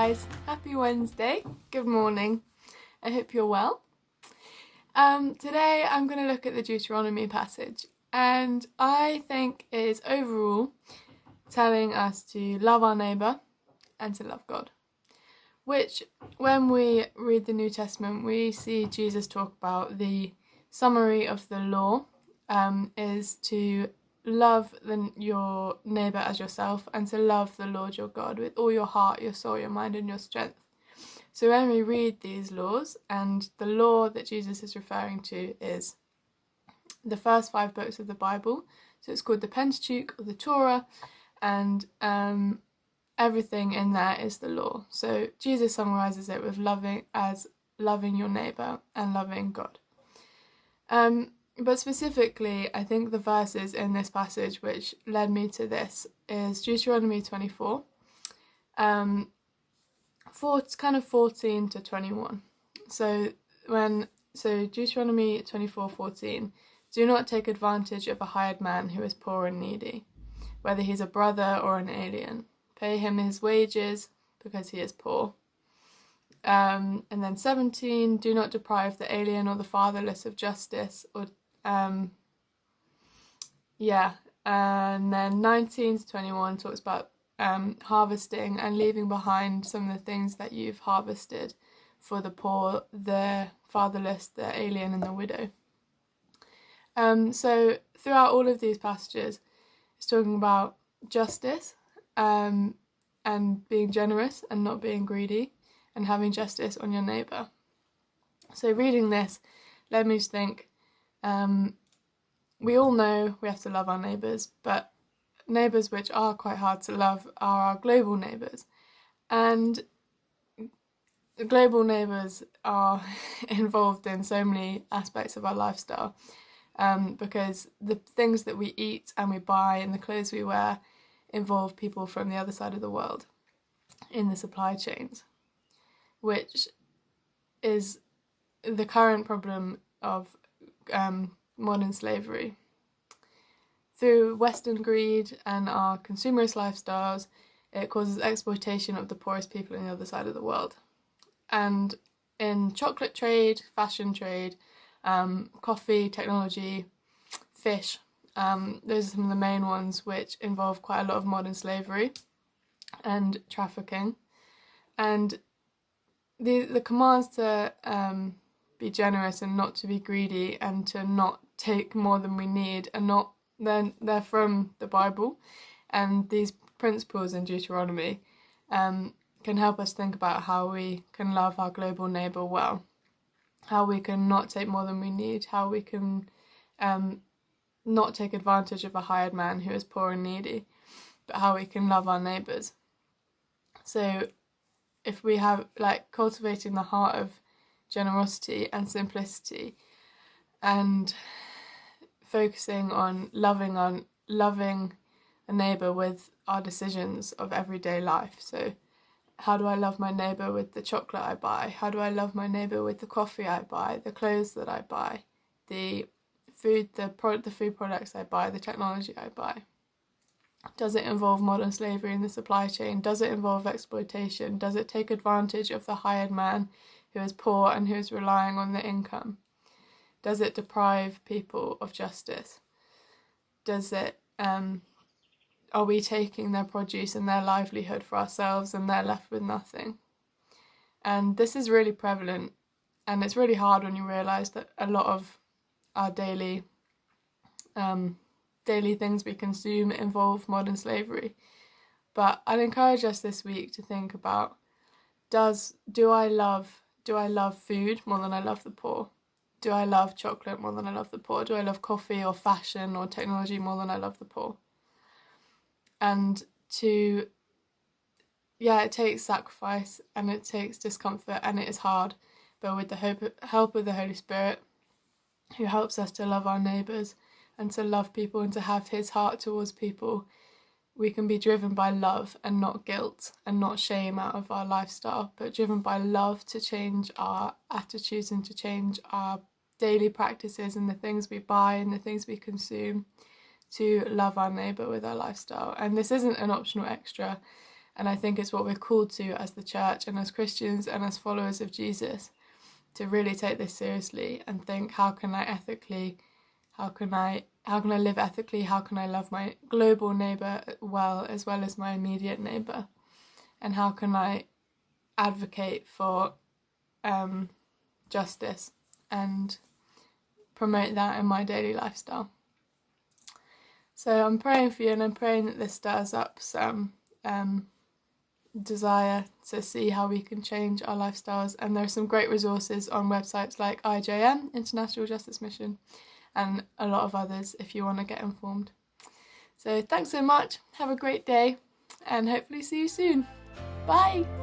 guys, happy Wednesday, good morning, I hope you're well. Today I'm going to look at the Deuteronomy passage, and I think it is overall telling us to love our neighbour and to love God, which when we read the New Testament we see Jesus talk about the summary of the law is to love your neighbour as yourself and to love the Lord your God with all your heart, your soul, your mind and your strength. So when we read these laws, and the law that Jesus is referring to is the first 5 books of the Bible, so it's called the Pentateuch or the Torah, and everything in there is the law. So Jesus summarises it with loving your neighbour and loving God. But specifically, I think the verses in this passage which led me to this is Deuteronomy 24, kind of 14 to 21. So Deuteronomy 24:14, do not take advantage of a hired man who is poor and needy, whether he's a brother or an alien. Pay him his wages because he is poor. And then 17, do not deprive the alien or the fatherless of justice, or and then 19 to 21 talks about harvesting and leaving behind some of the things that you've harvested for the poor, the fatherless, the alien and the widow. So throughout all of these passages it's talking about justice and being generous and not being greedy and having justice on your neighbour. So reading this led me to think, we all know we have to love our neighbours, but neighbours which are quite hard to love are our global neighbours. And the global neighbours are involved in so many aspects of our lifestyle, because the things that we eat and we buy and the clothes we wear involve people from the other side of the world in the supply chains, which is the current problem of modern slavery. Through Western greed and our consumerist lifestyles, it causes exploitation of the poorest people on the other side of the world. And in chocolate trade, fashion trade, coffee, technology, fish, those are some of the main ones which involve quite a lot of modern slavery and trafficking. And the commands to be generous and not to be greedy and to not take more than we need they're from the Bible, and these principles in Deuteronomy can help us think about how we can love our global neighbour well, how we can not take more than we need, how we can not take advantage of a hired man who is poor and needy, but how we can love our neighbours. So if we have cultivating the heart of generosity and simplicity and focusing on loving a neighbour with our decisions of everyday life. So how do I love my neighbour with the chocolate I buy? How do I love my neighbour with the coffee I buy, the clothes that I buy, the food products I buy, the technology I buy? Does it involve modern slavery in the supply chain? Does it involve exploitation? Does it take advantage of the hired man who is poor and who is relying on the income? Does it deprive people of justice? Does it are we taking their produce and their livelihood for ourselves and they're left with nothing? And this is really prevalent, and it's really hard when you realise that a lot of our daily things we consume involve modern slavery. But I'd encourage us this week to think about, do I love food more than I love the poor? Do I love chocolate more than I love the poor? Do I love coffee or fashion or technology more than I love the poor? And it takes sacrifice and it takes discomfort and it is hard, but with the help of the Holy Spirit, who helps us to love our neighbours and to love people and to have his heart towards people, we can be driven by love and not guilt and not shame out of our lifestyle, but driven by love to change our attitudes and to change our daily practices and the things we buy and the things we consume, to love our neighbour with our lifestyle. And this isn't an optional extra. And I think it's what we're called to as the church and as Christians and as followers of Jesus, to really take this seriously and think, how can I live ethically? How can I love my global neighbour well as my immediate neighbour? And how can I advocate for justice and promote that in my daily lifestyle? So I'm praying for you, and I'm praying that this stirs up some desire to see how we can change our lifestyles. And there are some great resources on websites like IJM, International Justice Mission, and a lot of others if you want to get informed. So thanks so much, have a great day, and hopefully see you soon. Bye!